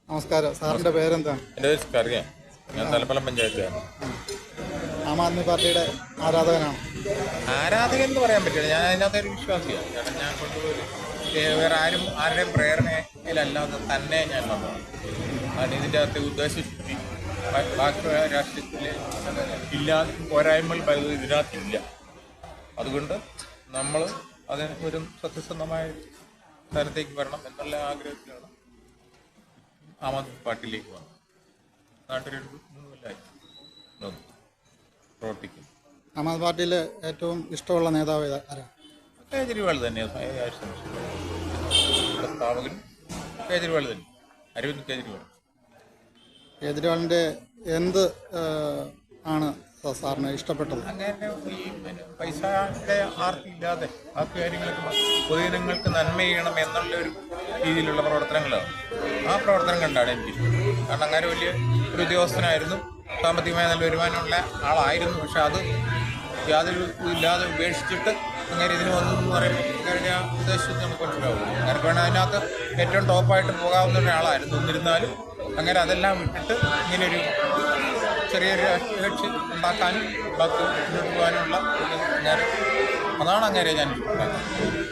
നമസ്കാരം. സാറിന്റെ പേരെന്താ? എൻ്റെ പേര് സ്കറിയ. ഞാൻ തലപ്പലം പഞ്ചായത്തുകാരൻ. ആം ആദ്മി പാർട്ടിയുടെ ആരാധകനാണ്. ആരാധകൻ എന്ന് പറയാൻ പറ്റില്ല, ഞാൻ അതിനകത്തൊരു വിശ്വാസിയാണ്. കാരണം ഞാൻ കൊണ്ടുപോയി വേറെ ആരുടെയും പ്രേരണയിലല്ലാതെ തന്നെ ഞാൻ വന്നതാണ്. കാരണം ഇതിൻ്റെ അകത്ത് ഉദ്ദേശശുദ്ധി ബാക്കി രാഷ്ട്രീയത്തിൽ പോരായ്മകൾ പലതും ഇതിനകത്തില്ല. അതുകൊണ്ട് നമ്മൾ അതിന് ഒരു സത്യസന്ധമായ സ്ഥലത്തേക്ക് വരണം എന്നുള്ള ആഗ്രഹത്തിലാണ് ആം ആദ്മി പാർട്ടിയിലേക്ക് വന്നത്. നാട്ടിലൊരു 3 കൊല്ലമായി പ്രവർത്തിക്കും. ആം ആദ്മി പാർട്ടിയിൽ ഏറ്റവും ഇഷ്ടമുള്ള നേതാവ് ആരാണ്? കേജ്രിവാൾ തന്നെയാണ്. സ്ഥാപകൻ കേജ്രിവാൾ തന്നെ, അരവിന്ദ് കേജ്രിവാൾ. കേജ്രിവാളിൻ്റെ എന്ത് ആണ് സാറിന് ഇഷ്ടപ്പെട്ടത്? അങ്ങനെ ഈ പൈസയുടെ ആർത്തിയില്ലാതെ ബാക്കി കാര്യങ്ങൾക്ക് പൊതുജനങ്ങൾക്ക് നന്മ ചെയ്യണം എന്നുള്ളൊരു രീതിയിലുള്ള പ്രവർത്തനങ്ങളാണ്. ആ പ്രവർത്തനം കണ്ടാണ് എനിക്കിഷ്ടം. കാരണം അങ്ങനെ വലിയ ഒരു ഉദ്യോഗസ്ഥനായിരുന്നു, സാമ്പത്തികമായ നല്ല വരുമാനമുള്ള ആളായിരുന്നു. പക്ഷെ അത് യാതൊരു ഇല്ലാതെ ഉപേക്ഷിച്ചിട്ട് അങ്ങനെ ഇതിന് വന്നതെന്ന് പറയുമ്പോൾ കഴിഞ്ഞ ഉദ്ദേശിച്ച് നമുക്ക് മനസ്സിലാവും. അങ്ങനെ വേണം അതിനകത്ത് ഏറ്റവും ടോപ്പായിട്ട് പോകാവുന്ന ഒരാളായിരുന്നു. എന്നിരുന്നാലും അങ്ങനെ അതെല്ലാം വിട്ടിട്ട് ഇങ്ങനെയൊരു ചെറിയൊരു രാഷ്ട്രീയ കക്ഷി ഉണ്ടാക്കാനും ബാക്കി മുന്നോട്ട് പോകാനുള്ള അതാണ് അങ്ങനെ ഞാൻ ഉണ്ടാക്കുന്നത്.